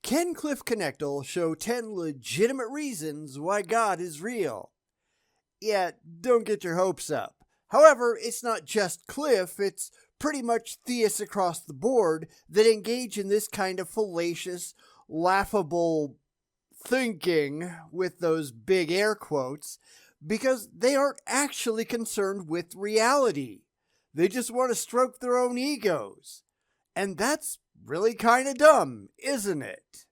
Can Cliffe Knechtle show 10 legitimate reasons why God is real? Yeah, don't get your hopes up. However, it's not just Cliffe, it's pretty much theists across the board that engage in this kind of fallacious, laughable thinking with those big air quotes because they aren't actually concerned with reality. They just want to stroke their own egos. And that's really kind of dumb, isn't it?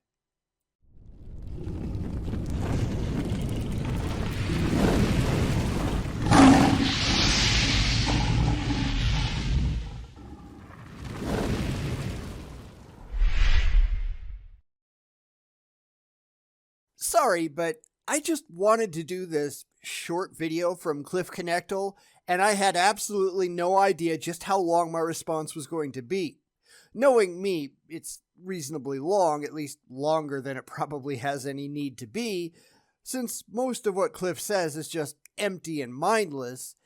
Sorry, but I just wanted to do this short video from Cliffe Knechtle, and I had absolutely no idea just how long my response was going to be. Knowing me, it's reasonably long, at least longer than it probably has any need to be, since most of what Cliffe says is just empty and mindless.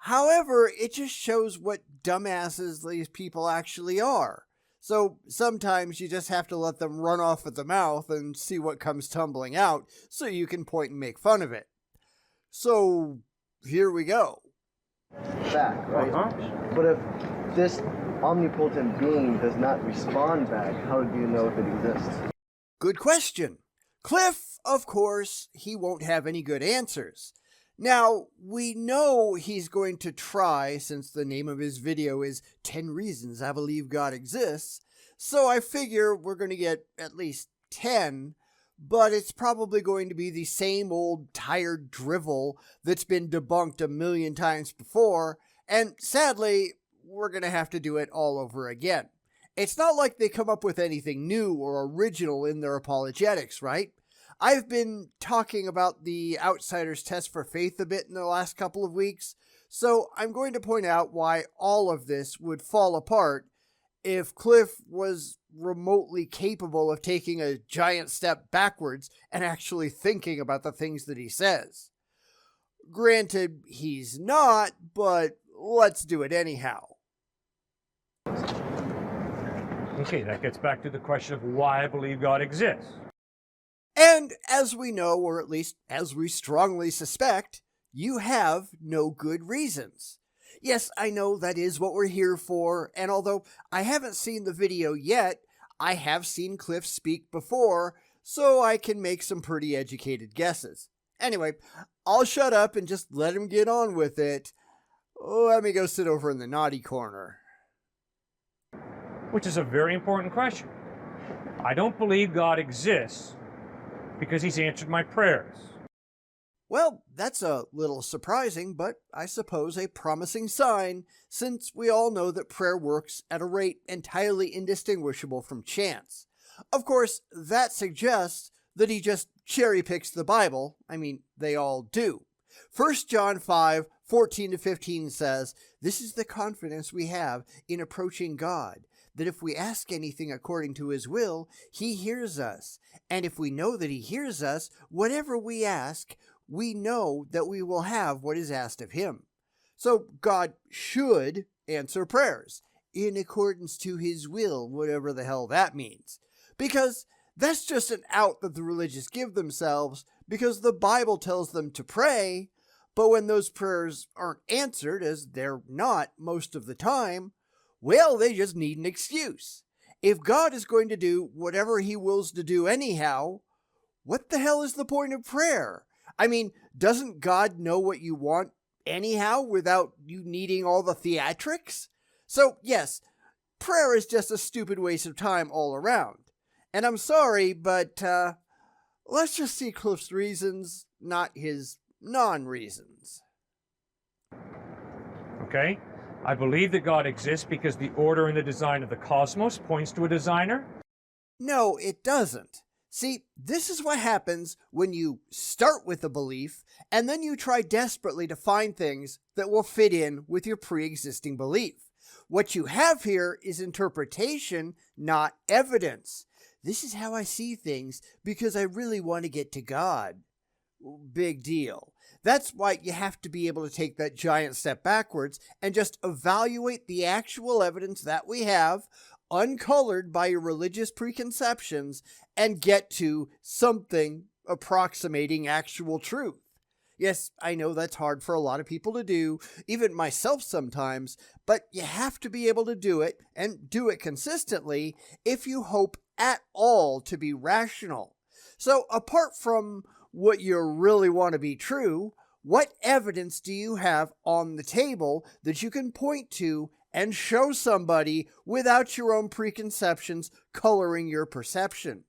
However, it just shows what dumbasses these people actually are. So sometimes you just have to let them run off at the mouth and see what comes tumbling out so you can point and make fun of it. So here we go. Back, right? But if this omnipotent being does not respond back, how do you know if it exists? Good question. Cliffe, of course, he won't have any good answers. Now, we know he's going to try, since the name of his video is 10 Reasons I Believe God Exists, so I figure we're going to get at least 10, but it's probably going to be the same old tired drivel that's been debunked a million times before, and sadly, we're going to have to do it all over again. It's not like they come up with anything new or original in their apologetics, right? I've been talking about the outsider's test for faith a bit in the last couple of weeks, so I'm going to point out why all of this would fall apart if Cliffe was remotely capable of taking a giant step backwards and actually thinking about the things that he says. Granted, he's not, but let's do it anyhow. Okay, that gets back to the question of why I believe God exists. And as we know, or at least as we strongly suspect, you have no good reasons. Yes, I know that is what we're here for, and although I haven't seen the video yet, I have seen Cliffe speak before, so I can make some pretty educated guesses. Anyway, I'll shut up and just let him get on with it. Let me go sit over in the naughty corner. Which is a very important question. I don't believe God exists because he's answered my prayers. Well, that's a little surprising, but I suppose a promising sign, since we all know that prayer works at a rate entirely indistinguishable from chance. Of course, that suggests that he just cherry-picks the Bible. I mean, they all do. 1 John 5:14-15 says, "This is the confidence we have in approaching God, that if we ask anything according to his will, he hears us. And if we know that he hears us, whatever we ask, we know that we will have what is asked of him." So God should answer prayers in accordance to his will, whatever the hell that means. Because that's just an out that the religious give themselves because the Bible tells them to pray, but when those prayers aren't answered, as they're not most of the time, well, they just need an excuse. If God is going to do whatever he wills to do anyhow, what the hell is the point of prayer? I mean, doesn't God know what you want anyhow without you needing all the theatrics? So, yes, prayer is just a stupid waste of time all around. And I'm sorry, but let's just see Cliffe's reasons, not his non-reasons. Okay? I believe that God exists because the order and the design of the cosmos points to a designer. No, it doesn't. See, this is what happens when you start with a belief and then you try desperately to find things that will fit in with your pre-existing belief. What you have here is interpretation, not evidence. This is how I see things because I really want to get to God. Big deal. That's why you have to be able to take that giant step backwards and just evaluate the actual evidence that we have uncolored by your religious preconceptions, and get to something approximating actual truth. Yes, I know that's hard for a lot of people to do, even myself sometimes, but you have to be able to do it, and do it consistently, if you hope at all to be rational. So, apart from what you really want to be true, what evidence do you have on the table that you can point to and show somebody without your own preconceptions coloring your perception?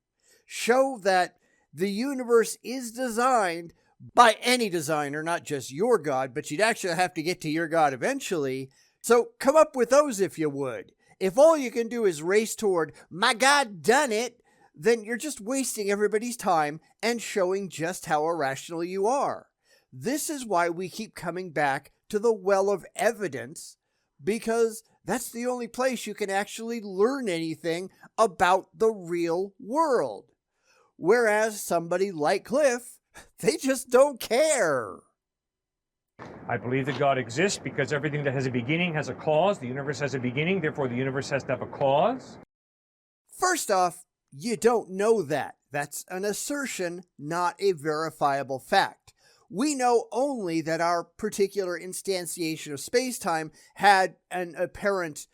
Show that the universe is designed by any designer, not just your God, but you'd actually have to get to your God eventually. So come up with those if you would. If all you can do is race toward, my God done it, then you're just wasting everybody's time and showing just how irrational you are. This is why we keep coming back to the well of evidence, because that's the only place you can actually learn anything about the real world. Whereas somebody like Cliffe, they just don't care. I believe that God exists because everything that has a beginning has a cause. The universe has a beginning, therefore the universe has to have a cause. First off, you don't know that. That's an assertion, not a verifiable fact. We know only that our particular instantiation of space-time had an apparent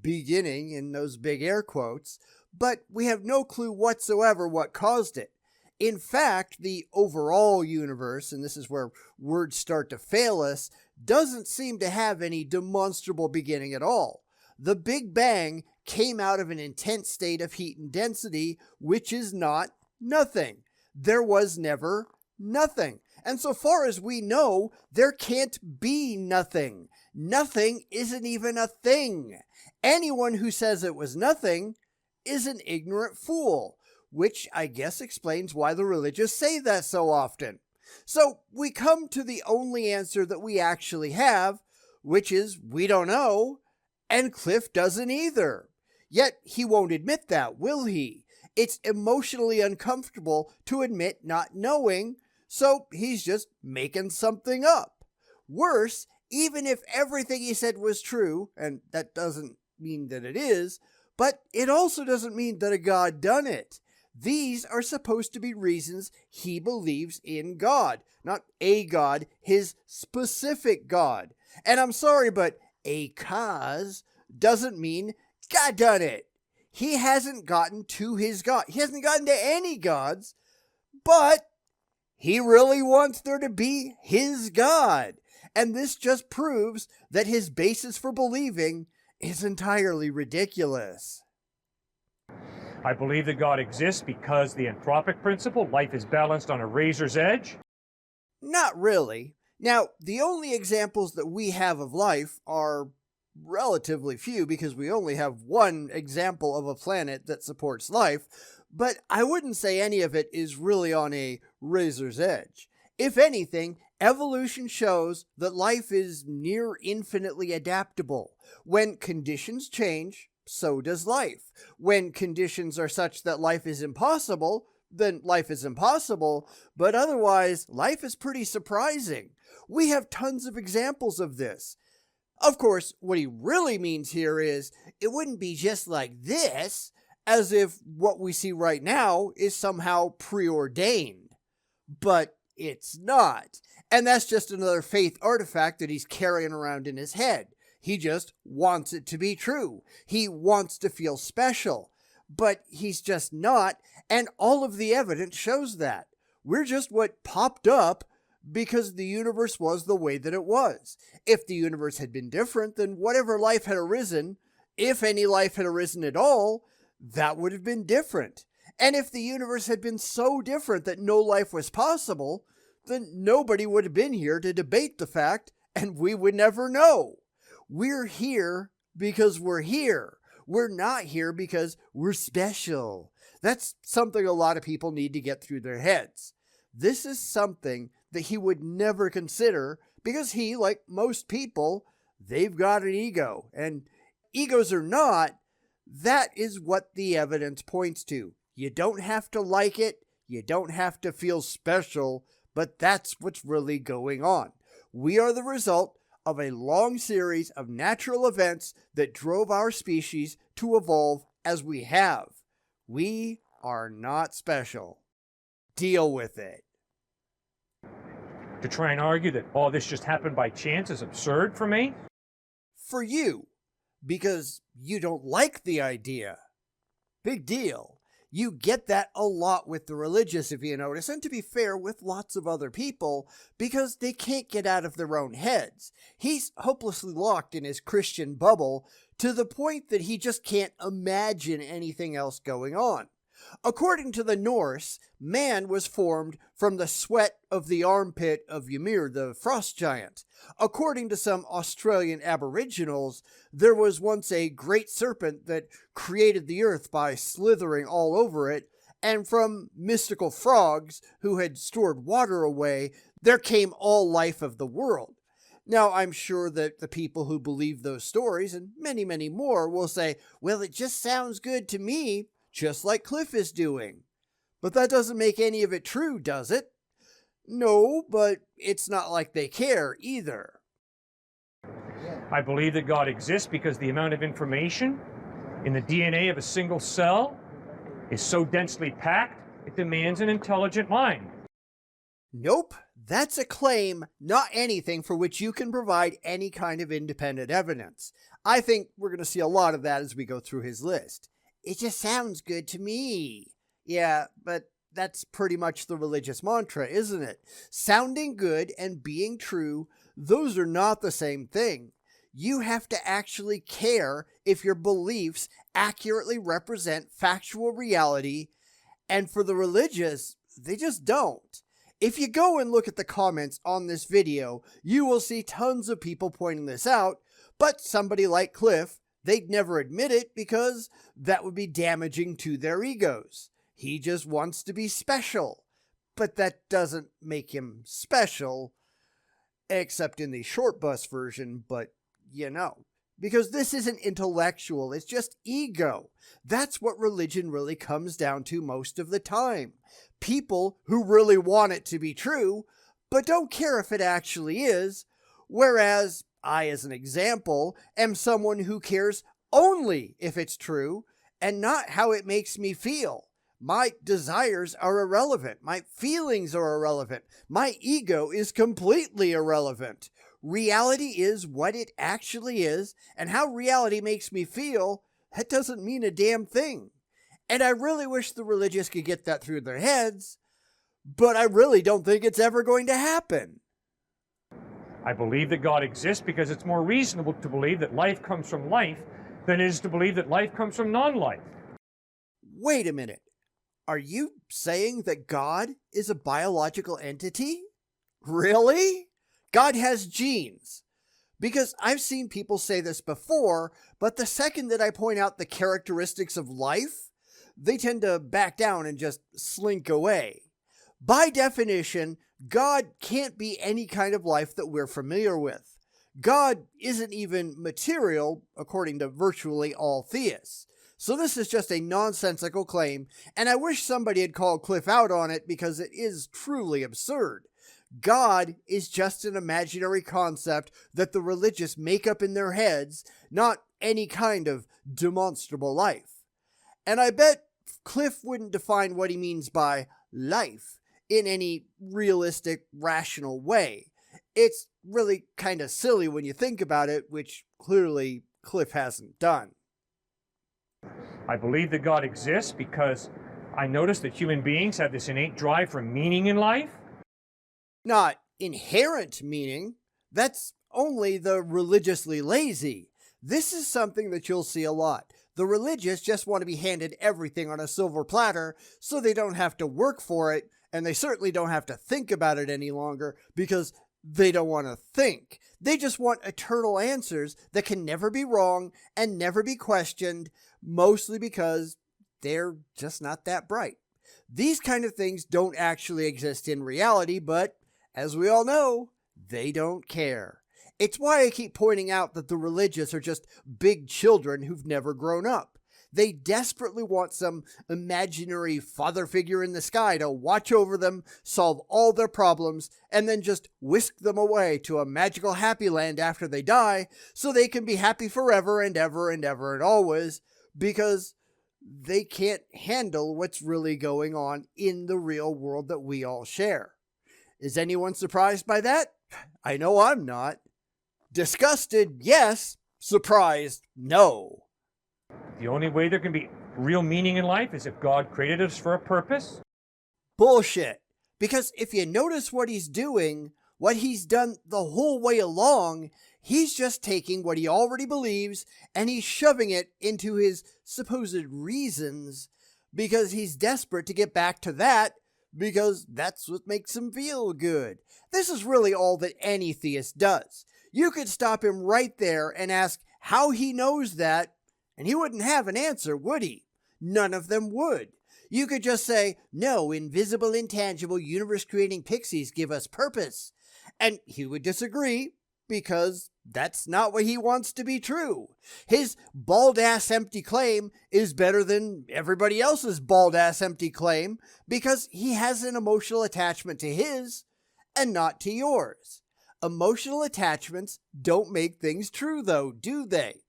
beginning, in those big air quotes, but we have no clue whatsoever what caused it. In fact, the overall universe, and this is where words start to fail us, doesn't seem to have any demonstrable beginning at all. The Big Bang came out of an intense state of heat and density, which is not nothing. There was never nothing. And so far as we know, there can't be nothing. Nothing isn't even a thing. Anyone who says it was nothing is an ignorant fool, which I guess explains why the religious say that so often. So we come to the only answer that we actually have, which is we don't know, and Cliffe doesn't either. Yet he won't admit that, will he? It's emotionally uncomfortable to admit not knowing, so he's just making something up. Worse, even if everything he said was true, and that doesn't mean that it is, but it also doesn't mean that a God done it. These are supposed to be reasons he believes in God, not a God, his specific God. And I'm sorry, but a cause doesn't mean God done it. He hasn't gotten to his God. He hasn't gotten to any gods, but he really wants there to be his God. And this just proves that his basis for believing is entirely ridiculous. I believe that God exists because the anthropic principle, life is balanced on a razor's edge. Not really. Now, the only examples that we have of life are relatively few because we only have one example of a planet that supports life, but I wouldn't say any of it is really on a razor's edge. If anything, evolution shows that life is near infinitely adaptable. When conditions change, so does life. When conditions are such that life is impossible, then life is impossible, but otherwise, life is pretty surprising. We have tons of examples of this. Of course, what he really means here is, it wouldn't be just like this, as if what we see right now is somehow preordained. But it's not. And that's just another faith artifact that he's carrying around in his head. He just wants it to be true. He wants to feel special. But he's just not, and all of the evidence shows that. We're just what popped up because the universe was the way that it was. If the universe had been different, then whatever life had arisen, if any life had arisen at all, that would have been different. And if the universe had been so different that no life was possible, then nobody would have been here to debate the fact, and we would never know. We're here because we're here. We're not here because we're special. That's something a lot of people need to get through their heads. This is something that he would never consider because he, like most people, they've got an ego. And egos or not, that is what the evidence points to. You don't have to like it. You don't have to feel special, but that's what's really going on. We are the result of a long series of natural events that drove our species to evolve as we have. We are not special. Deal with it. To try and argue that all this just happened by chance is absurd for me? For you, because you don't like the idea. Big deal. You get that a lot with the religious, if you notice, and to be fair, with lots of other people, because they can't get out of their own heads. He's hopelessly locked in his Christian bubble to the point that he just can't imagine anything else going on. According to the Norse, man was formed from the sweat of the armpit of Ymir, the frost giant. According to some Australian aboriginals, there was once a great serpent that created the earth by slithering all over it, and from mystical frogs who had stored water away, there came all life of the world. Now, I'm sure that the people who believe those stories, and many, many more, will say, well, it just sounds good to me, just like Cliffe is doing. But that doesn't make any of it true, does it? No, but it's not like they care either. I believe that God exists because the amount of information in the DNA of a single cell is so densely packed, it demands an intelligent mind. Nope, that's a claim, not anything for which you can provide any kind of independent evidence. I think we're going to see a lot of that as we go through his list. It just sounds good to me. Yeah, but that's pretty much the religious mantra, isn't it? Sounding good and being true, those are not the same thing. You have to actually care if your beliefs accurately represent factual reality, and for the religious, they just don't. If you go and look at the comments on this video, you will see tons of people pointing this out, but somebody like Cliffe, they'd never admit it because that would be damaging to their egos. He just wants to be special, but that doesn't make him special, except in the short bus version, but you know. Because this isn't intellectual, it's just ego. That's what religion really comes down to most of the time. People who really want it to be true, but don't care if it actually is, whereas I, as an example, am someone who cares only if it's true and not how it makes me feel. My desires are irrelevant. My feelings are irrelevant. My ego is completely irrelevant. Reality is what it actually is, and how reality makes me feel, that doesn't mean a damn thing. And I really wish the religious could get that through their heads, but I really don't think it's ever going to happen. I believe that God exists because it's more reasonable to believe that life comes from life than it is to believe that life comes from non-life. Wait a minute. Are you saying that God is a biological entity? Really? God has genes. Because I've seen people say this before, but the second that I point out the characteristics of life, they tend to back down and just slink away. By definition, God can't be any kind of life that we're familiar with. God isn't even material, according to virtually all theists. So this is just a nonsensical claim, and I wish somebody had called Cliffe out on it because it is truly absurd. God is just an imaginary concept that the religious make up in their heads, not any kind of demonstrable life. And I bet Cliffe wouldn't define what he means by life in any realistic, rational way. It's really kind of silly when you think about it, which clearly Cliffe hasn't done. I believe that God exists because I notice that human beings have this innate drive for meaning in life. Not inherent meaning. That's only the religiously lazy. This is something that you'll see a lot. The religious just want to be handed everything on a silver platter so they don't have to work for it, and they certainly don't have to think about it any longer because they don't want to think. They just want eternal answers that can never be wrong and never be questioned, mostly because they're just not that bright. These kind of things don't actually exist in reality, but as we all know, they don't care. It's why I keep pointing out that the religious are just big children who've never grown up. They desperately want some imaginary father figure in the sky to watch over them, solve all their problems, and then just whisk them away to a magical happy land after they die so they can be happy forever and ever and ever and always, because they can't handle what's really going on in the real world that we all share. Is anyone surprised by that? I know I'm not. Disgusted, yes. Surprised, no. The only way there can be real meaning in life is if God created us for a purpose. Bullshit. Because if you notice what he's doing, what he's done the whole way along, he's just taking what he already believes and he's shoving it into his supposed reasons because he's desperate to get back to that because that's what makes him feel good. This is really all that any theist does. You could stop him right there and ask how he knows that, and he wouldn't have an answer, would he? None of them would. You could just say, no, invisible, intangible, universe-creating pixies give us purpose. And he would disagree, because that's not what he wants to be true. His bald-ass empty claim is better than everybody else's bald-ass empty claim, because he has an emotional attachment to his, and not to yours. Emotional attachments don't make things true, though, do they?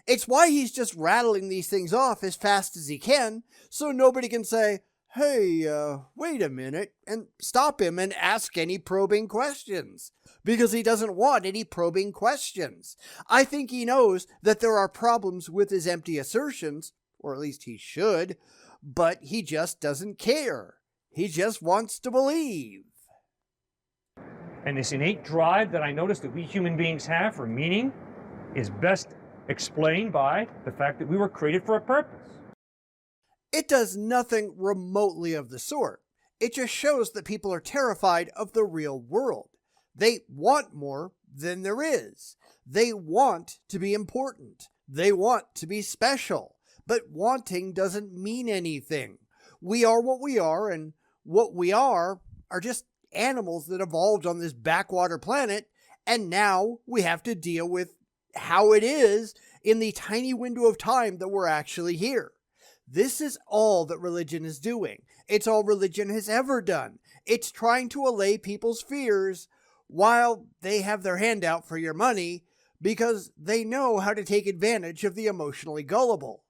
It's why he's just rattling these things off as fast as he can, so nobody can say, hey, wait a minute, and stop him and ask any probing questions, because he doesn't want any probing questions. I think he knows that there are problems with his empty assertions, or at least he should, but he just doesn't care. He just wants to believe. And this innate drive that I noticed that we human beings have for meaning is best explained by the fact that we were created for a purpose. It does nothing remotely of the sort. It just shows that people are terrified of the real world. They want more than there is. They want to be important. They want to be special. But wanting doesn't mean anything. We are what we are, and what we are just animals that evolved on this backwater planet, and now we have to deal with how it is in the tiny window of time that we're actually here. This is all that religion is doing. It's all religion has ever done. It's trying to allay people's fears while they have their hand out for your money because they know how to take advantage of the emotionally gullible.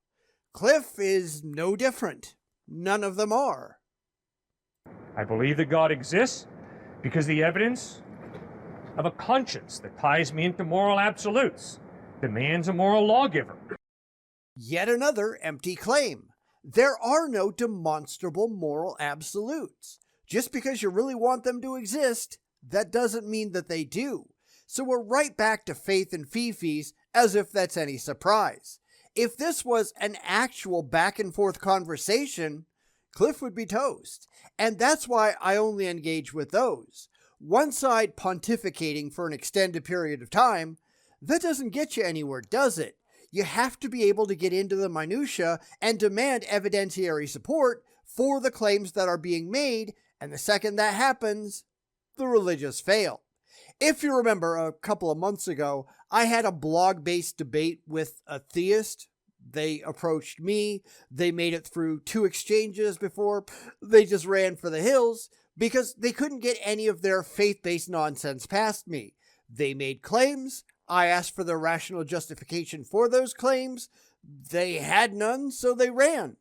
Cliffe is no different. None of them are. I believe that God exists because the evidence of a conscience that ties me into moral absolutes demands a moral lawgiver. Yet another empty claim. There are no demonstrable moral absolutes. Just because you really want them to exist, that doesn't mean that they do. So we're right back to faith and fifis as if that's any surprise. If this was an actual back and forth conversation, Cliffe would be toast. And that's why I only engage with those. One side pontificating for an extended period of time, that doesn't get you anywhere, does it? You have to be able to get into the minutia and demand evidentiary support for the claims that are being made, and the second that happens, the religious fail. If you remember, a couple of months ago, I had a blog-based debate with a theist. They approached me. They made it through 2 exchanges before they just ran for the hills because they couldn't get any of their faith-based nonsense past me. They made claims. I asked for their rational justification for those claims. They had none, so they ran.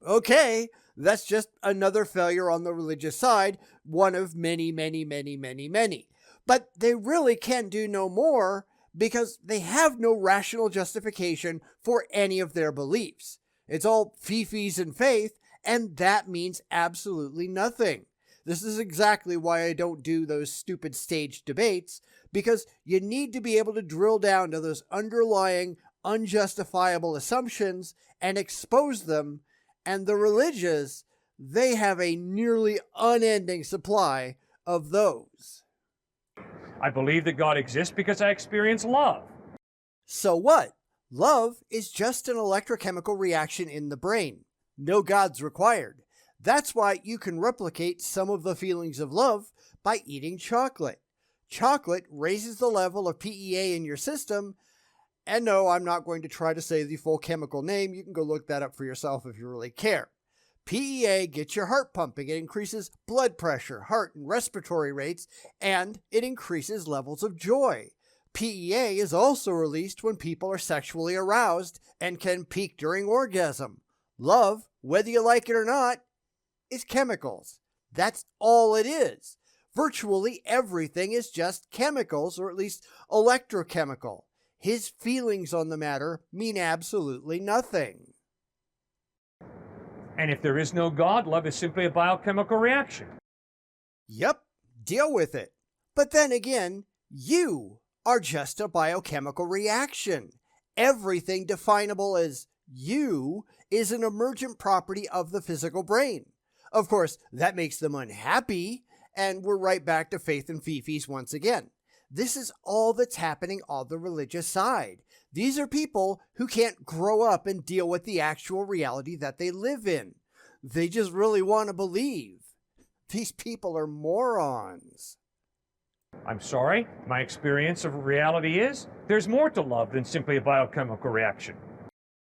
Okay, that's just another failure on the religious side, one of many, many, many, many, many. But they really can do no more because they have no rational justification for any of their beliefs. It's all fifis and faith, and that means absolutely nothing. This is exactly why I don't do those stupid staged debates, because you need to be able to drill down to those underlying unjustifiable assumptions and expose them, and the religious, they have a nearly unending supply of those. I believe that God exists because I experience love. So what? Love is just an electrochemical reaction in the brain. No gods required. That's why you can replicate some of the feelings of love by eating chocolate. Chocolate raises the level of PEA in your system, And no, I'm not going to try to say the full chemical name. You can go look that up for yourself if you really care. PEA gets your heart pumping. It increases blood pressure, heart and respiratory rates, and it increases levels of joy. PEA is also released when people are sexually aroused and can peak during orgasm. Love, whether you like it or not, is chemicals. That's all it is. Virtually everything is just chemicals, or at least electrochemical. His feelings on the matter mean absolutely nothing. And if there is no God, love is simply a biochemical reaction. Yep, deal with it. But then again, you are just a biochemical reaction. Everything definable as you is an emergent property of the physical brain. Of course, that makes them unhappy, and we're right back to faith and fifis once again. This is all that's happening on the religious side. These are people who can't grow up and deal with the actual reality that they live in. They just really want to believe. These people are morons. I'm sorry, my experience of reality is there's more to love than simply a biochemical reaction.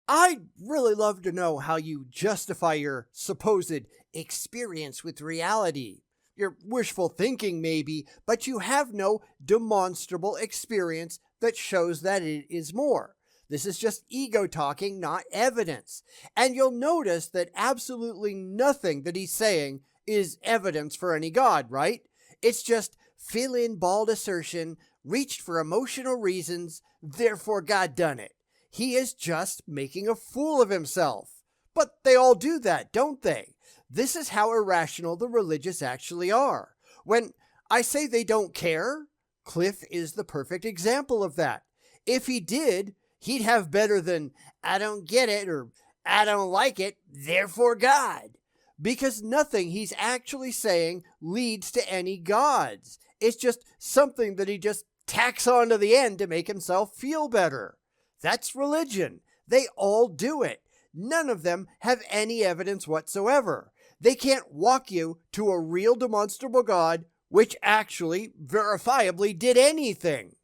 I'd really love to know how you justify your supposed experience with reality. Your wishful thinking, maybe, but you have no demonstrable experience that shows that it is more. This is just ego talking, not evidence. And you'll notice that absolutely nothing that he's saying is evidence for any God, right? It's just fill-in bald assertion, reached for emotional reasons, therefore God done it. He is just making a fool of himself. But they all do that, don't they? This is how irrational the religious actually are. When I say they don't care, Cliffe is the perfect example of that. If he did, he'd have better than, I don't get it, or I don't like it, therefore God. Because nothing he's actually saying leads to any gods. It's just something that he just tacks on to the end to make himself feel better. That's religion. They all do it. None of them have any evidence whatsoever. They can't walk you to a real demonstrable God which actually verifiably did anything.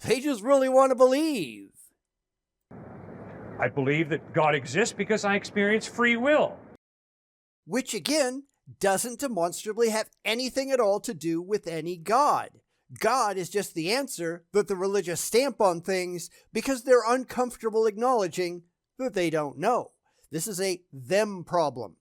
They just really want to believe. I believe that God exists because I experience free will. Which again, doesn't demonstrably have anything at all to do with any God. God is just the answer that the religious stamp on things because they're uncomfortable acknowledging that they don't know. This is a them problem.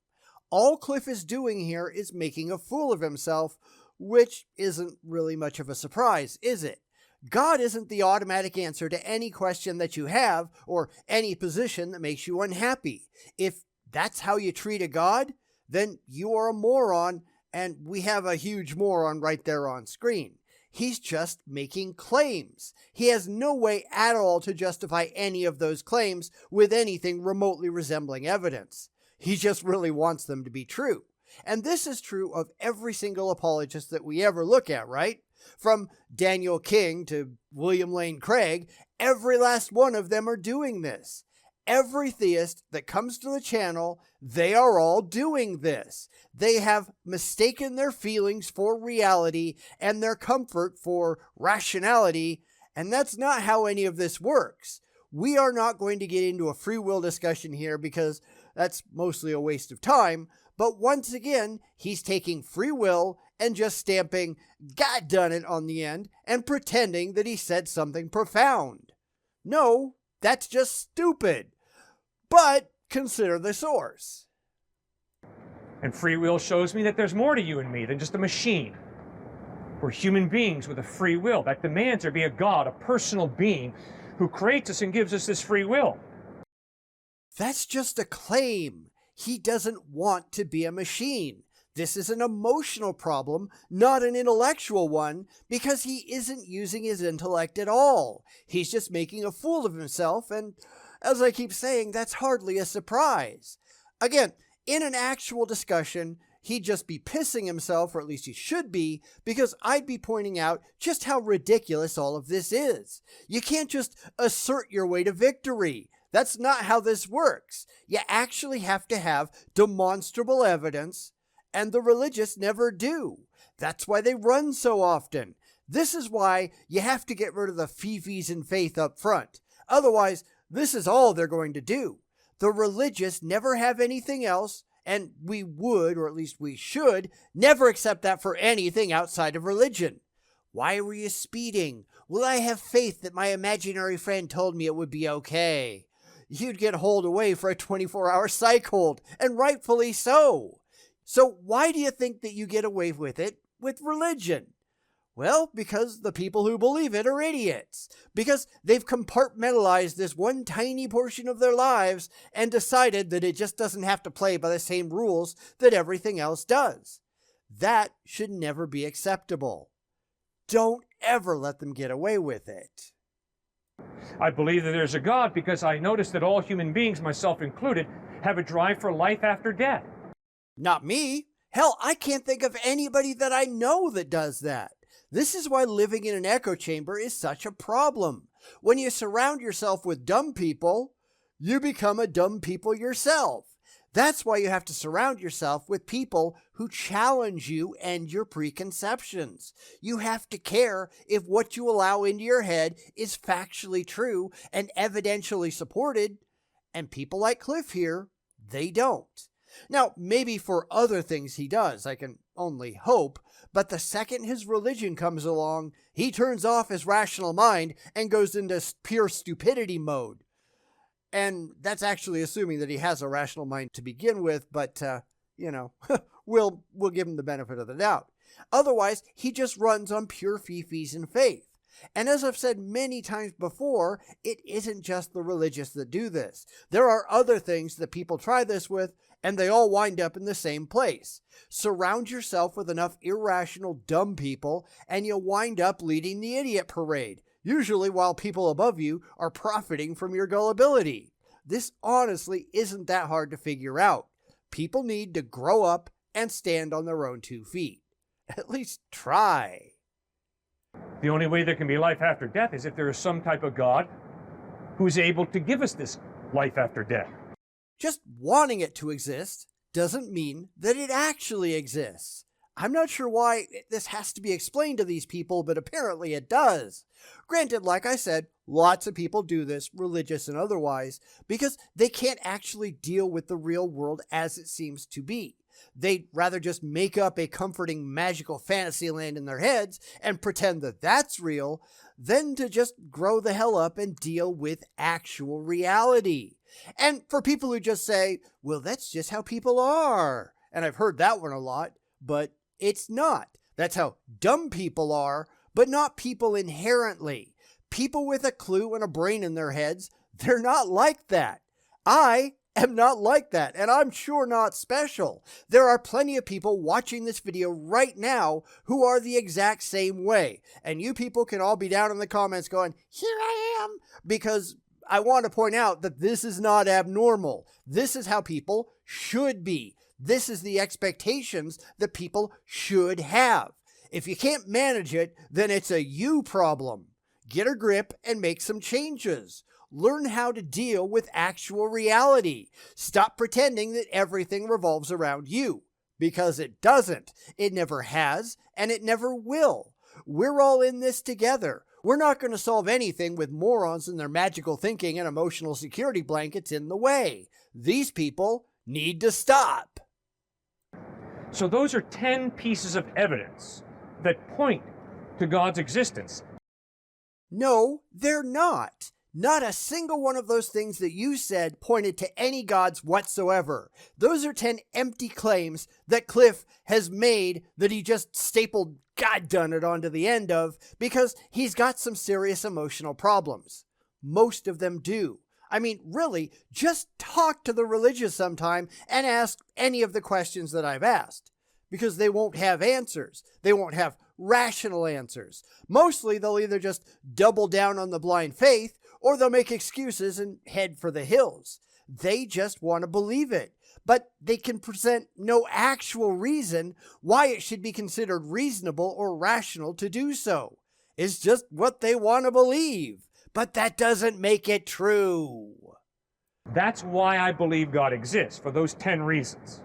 All Cliffe is doing here is making a fool of himself, which isn't really much of a surprise, is it? God isn't the automatic answer to any question that you have or any position that makes you unhappy. If that's how you treat a God, then you are a moron, and we have a huge moron right there on screen. He's just making claims. He has no way at all to justify any of those claims with anything remotely resembling evidence. He just really wants them to be true. And this is true of every single apologist that we ever look at, right? From Daniel King to William Lane Craig, every last one of them are doing this. Every theist that comes to the channel, they are all doing this. They have mistaken their feelings for reality and their comfort for rationality, and that's not how any of this works. We are not going to get into a free will discussion here because that's mostly a waste of time, but once again, he's taking free will and just stamping "God done it" on the end and pretending that he said something profound. No, that's just stupid. But consider the source. And free will shows me that there's more to you and me than just a machine. We're human beings with a free will that demands there be a God, a personal being, who creates us and gives us this free will. That's just a claim. He doesn't want to be a machine. This is an emotional problem, not an intellectual one, because he isn't using his intellect at all. He's just making a fool of himself, and as I keep saying, that's hardly a surprise. Again, in an actual discussion, he'd just be pissing himself, or at least he should be, because I'd be pointing out just how ridiculous all of this is. You can't just assert your way to victory. That's not how this works. You actually have to have demonstrable evidence, and the religious never do. That's why they run so often. This is why you have to get rid of the fifis and faith up front. Otherwise, this is all they're going to do. The religious never have anything else, and we would, or at least we should, never accept that for anything outside of religion. Why were you speeding? Well, I have faith that my imaginary friend told me it would be okay. You'd get hauled away for a 24-hour psych hold, and rightfully so. So why do you think that you get away with it with religion? Well, because the people who believe it are idiots. Because they've compartmentalized this one tiny portion of their lives and decided that it just doesn't have to play by the same rules that everything else does. That should never be acceptable. Don't ever let them get away with it. I believe that there's a God because I notice that all human beings, myself included, have a drive for life after death. Not me. Hell, I can't think of anybody that I know that does that. This is why living in an echo chamber is such a problem. When you surround yourself with dumb people, you become a dumb people yourself. That's why you have to surround yourself with people who challenge you and your preconceptions. You have to care if what you allow into your head is factually true and evidentially supported. And people like Cliffe here, they don't. Now, maybe for other things he does, I can only hope, but the second his religion comes along, he turns off his rational mind and goes into pure stupidity mode. And that's actually assuming that he has a rational mind to begin with, but, we'll give him the benefit of the doubt. Otherwise, he just runs on pure fifis and faith. And as I've said many times before, it isn't just the religious that do this. There are other things that people try this with, and they all wind up in the same place. Surround yourself with enough irrational, dumb people, and you'll wind up leading the idiot parade, usually while people above you are profiting from your gullibility. This honestly isn't that hard to figure out. People need to grow up and stand on their own 2 feet. At least try. The only way there can be life after death is if there is some type of God who is able to give us this life after death. Just wanting it to exist doesn't mean that it actually exists. I'm not sure why this has to be explained to these people, but apparently it does. Granted, like I said, lots of people do this, religious and otherwise, because they can't actually deal with the real world as it seems to be. They'd rather just make up a comforting magical fantasy land in their heads and pretend that that's real than to just grow the hell up and deal with actual reality. And for people who just say, well, that's just how people are, and I've heard that one a lot, but it's not. That's how dumb people are, but not people inherently. People with a clue and a brain in their heads, they're not like that. I am not like that, and I'm sure not special. There are plenty of people watching this video right now who are the exact same way, and you people can all be down in the comments going, here I am, because I want to point out that this is not abnormal. This is how people should be. This is the expectations that people should have. If you can't manage it, then it's a you problem. Get a grip and make some changes. Learn how to deal with actual reality. Stop pretending that everything revolves around you, because it doesn't. It never has, and it never will. We're all in this together. We're not going to solve anything with morons and their magical thinking and emotional security blankets in the way. These people need to stop. So those are 10 pieces of evidence that point to God's existence. No, they're not. Not a single one of those things that you said pointed to any gods whatsoever. Those are 10 empty claims that Cliffe has made that he just stapled goddonit onto the end of because he's got some serious emotional problems. Most of them do. I mean, really, just talk to the religious sometime and ask any of the questions that I've asked, because they won't have answers. They won't have rational answers. Mostly, they'll either just double down on the blind faith, or they'll make excuses and head for the hills. They just want to believe it, but they can present no actual reason why it should be considered reasonable or rational to do so. It's just what they want to believe. But that doesn't make it true. That's why I believe God exists, for those 10 reasons.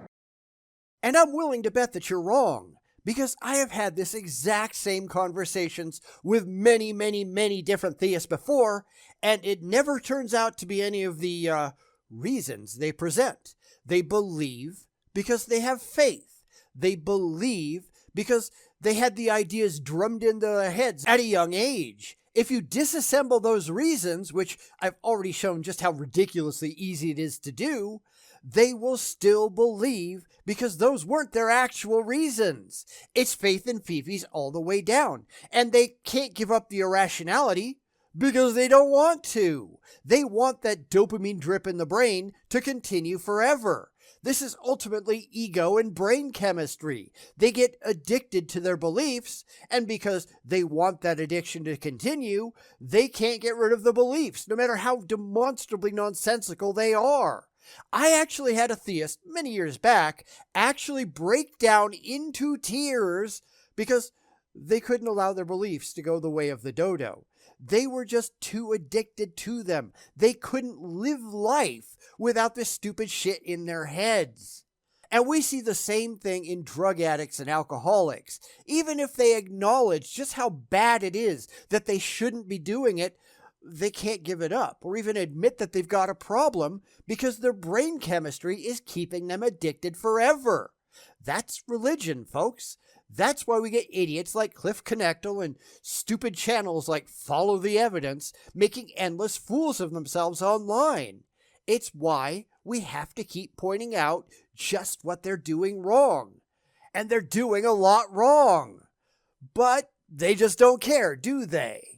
And I'm willing to bet that you're wrong. because I have had this exact same conversations with many, many, many different theists before, and it never turns out to be any of the reasons they present. They believe because they have faith. They believe because they had the ideas drummed into their heads at a young age. If you disassemble those reasons, which I've already shown just how ridiculously easy it is to do, they will still believe because those weren't their actual reasons. It's faith in fifis all the way down. And they can't give up the irrationality because they don't want to. They want that dopamine drip in the brain to continue forever. This is ultimately ego and brain chemistry. They get addicted to their beliefs, and because they want that addiction to continue, they can't get rid of the beliefs, no matter how demonstrably nonsensical they are. I actually had a theist many years back actually break down into tears because they couldn't allow their beliefs to go the way of the dodo. They were just too addicted to them. They couldn't live life without this stupid shit in their heads. And we see the same thing in drug addicts and alcoholics. Even if they acknowledge just how bad it is that they shouldn't be doing it, they can't give it up or even admit that they've got a problem because their brain chemistry is keeping them addicted forever. That's religion, folks. That's why we get idiots like Cliffe Knechtle and stupid channels like Follow the Evidence making endless fools of themselves online. It's why we have to keep pointing out just what they're doing wrong. And they're doing a lot wrong. But they just don't care, do they?